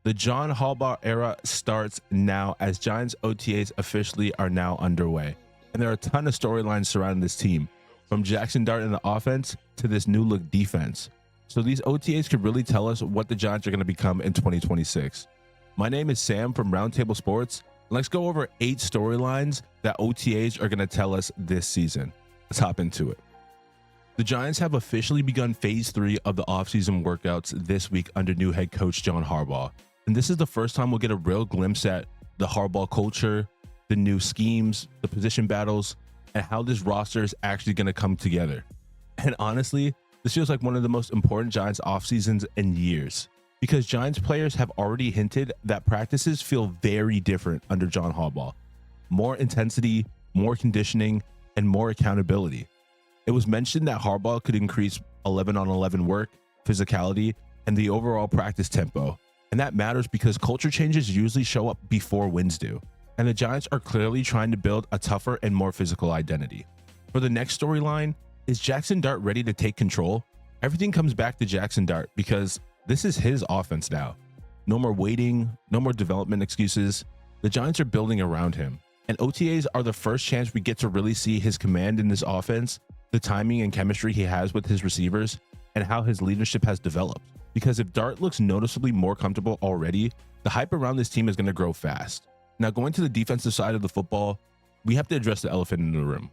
The John Harbaugh era starts now as Giants OTAs officially are now underway. And there are a ton of storylines surrounding this team, from Jaxson Dart in the offense to this new look defense. So these OTAs could really tell us what the Giants are going to become in 2026. My name is Sam from Roundtable Sports. Let's go over 8 storylines that OTAs are going to tell us this season. Let's hop into it. The Giants have officially begun phase 3 of the offseason workouts this week under new head coach John Harbaugh. And this is the first time we'll get a real glimpse at the Harbaugh culture, the new schemes, the position battles, and how this roster is actually going to come together. And honestly, this feels like one of the most important Giants off seasons in years, because Giants players have already hinted that practices feel very different under John Harbaugh. More intensity, more conditioning, and more accountability. It was mentioned that Harbaugh could increase 11-on-11 work, physicality, and the overall practice tempo. And that matters because culture changes usually show up before wins do. And the Giants are clearly trying to build a tougher and more physical identity. For the next storyline, is Jaxson Dart ready to take control? Everything comes back to Jaxson Dart because this is his offense now. No more waiting, no more development excuses. The Giants are building around him. And OTAs are the first chance we get to really see his command in this offense, the timing and chemistry he has with his receivers, and how his leadership has developed. Because if Dart looks noticeably more comfortable already, the hype around this team is going to grow fast. Now, going to the defensive side of the football, we have to address the elephant in the room.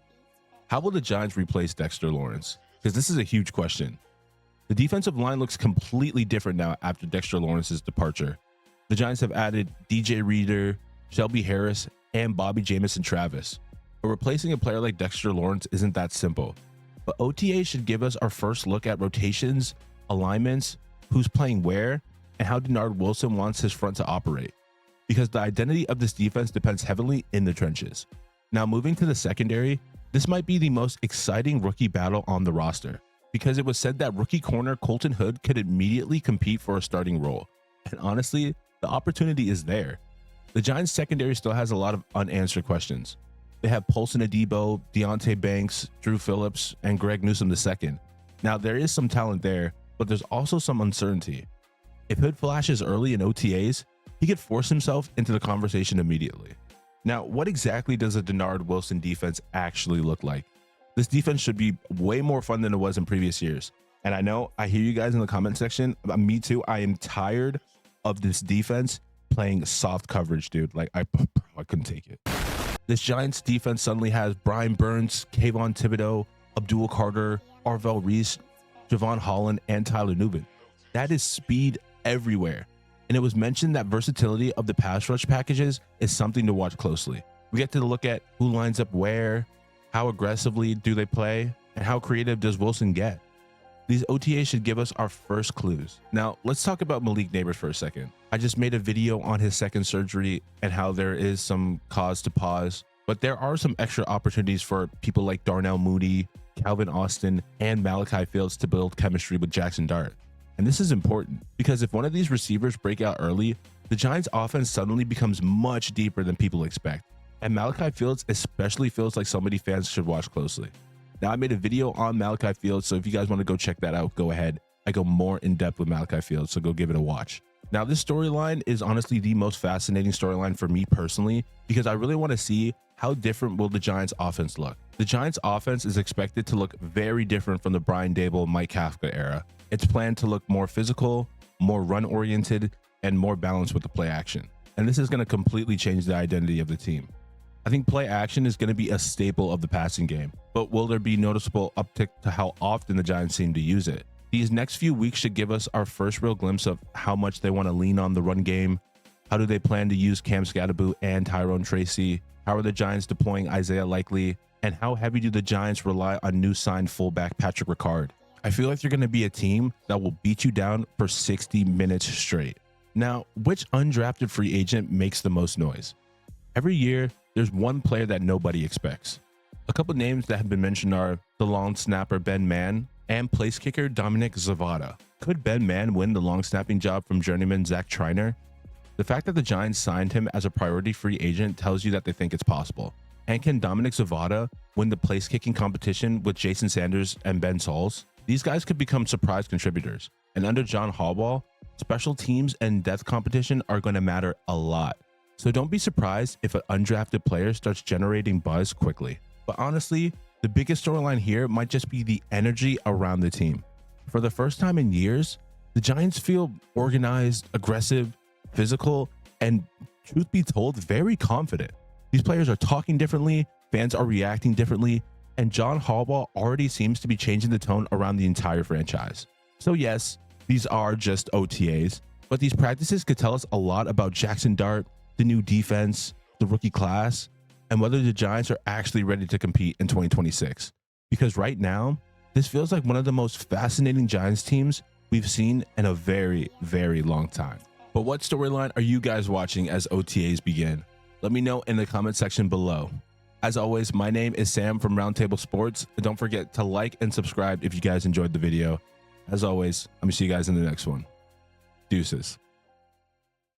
How will the Giants replace Dexter Lawrence? Because this is a huge question. The defensive line looks completely different now after Dexter Lawrence's departure. The Giants have added DJ Reader, Shelby Harris, and Bobby Jamison Travis. But replacing a player like Dexter Lawrence isn't that simple. But OTA should give us our first look at rotations, alignments, who's playing where, and how Denard Wilson wants his front to operate. Because the identity of this defense depends heavily in the trenches. Now, moving to the secondary, this might be the most exciting rookie battle on the roster, because it was said that rookie corner Colton Hood could immediately compete for a starting role. And honestly, the opportunity is there. The Giants secondary still has a lot of unanswered questions. They have Paulson Adebo, Deontay Banks, Drew Phillips, and Greg Newsome II. Now, there is some talent there, but there's also some uncertainty. If Hood flashes early in OTAs, he could force himself into the conversation immediately. Now, what exactly does a Denard Wilson defense actually look like? This defense should be way more fun than it was in previous years. And I know I hear you guys in the comment section. Me too. I am tired of this defense playing soft coverage, dude. Like, I couldn't take it. This Giants defense suddenly has Brian Burns, Kayvon Thibodeau, Abdul Carter, Arvell Reese, Javon Holland, and Tyler Nubin. That is speed everywhere. And it was mentioned that versatility of the pass rush packages is something to watch closely. We get to look at who lines up where, how aggressively do they play, and how creative does Wilson get. These OTAs should give us our first clues. Now, let's talk about Malik Nabers for a second. I just made a video on his second surgery and how there is some cause to pause, but there are some extra opportunities for people like Darnell Mooney, Calvin Austin, and Malachi Fields to build chemistry with Jaxson Dart. And this is important because if one of these receivers break out early, the Giants offense suddenly becomes much deeper than people expect. And Malachi Fields especially feels like somebody fans should watch closely. Now, I made a video on Malachi Fields, so if you guys want to go check that out, go ahead. I go more in depth with Malachi Fields, so go give it a watch. Now, this storyline is honestly the most fascinating storyline for me personally, because I really want to see how different will the Giants offense look. The Giants offense is expected to look very different from the Brian Daboll, Mike Kafka era. It's planned to look more physical, more run-oriented, and more balanced with the play action. And this is going to completely change the identity of the team. I think play action is going to be a staple of the passing game, but will there be noticeable uptick to how often the Giants seem to use it? These next few weeks should give us our first real glimpse of how much they want to lean on the run game. How do they plan to use Cam Scatterboot and Tyrone Tracy? How are the Giants deploying Isaiah Likely? And how heavy do the Giants rely on new signed fullback Patrick Ricard? I feel like they're going to be a team that will beat you down for 60 minutes straight. Now, which undrafted free agent makes the most noise? Every year, there's one player that nobody expects. A couple names that have been mentioned are the long snapper Ben Mann and place kicker Dominic Zavada. Could Ben Mann win the long snapping job from journeyman Zach Triner? The fact that the Giants signed him as a priority free agent tells you that they think it's possible. And can Dominic Zavada win the place kicking competition with Jason Sanders and Ben Sauls? These guys could become surprise contributors. And under John Harbaugh, special teams and depth competition are going to matter a lot. So don't be surprised if an undrafted player starts generating buzz quickly. But honestly, the biggest storyline here might just be the energy around the team. For the first time in years, the Giants feel organized, aggressive, physical, and truth be told, very confident. These players are talking differently, fans are reacting differently, and John Harbaugh already seems to be changing the tone around the entire franchise. So yes, these are just OTAs, but these practices could tell us a lot about Jaxson Dart, the new defense, the rookie class, and whether the Giants are actually ready to compete in 2026. Because right now, this feels like one of the most fascinating Giants teams we've seen in a very, very long time. But what storyline are you guys watching as OTAs begin? Let me know in the comment section below. As always, my name is Sam from Roundtable Sports. And don't forget to like and subscribe if you guys enjoyed the video. As always, I'm gonna see you guys in the next one. Deuces.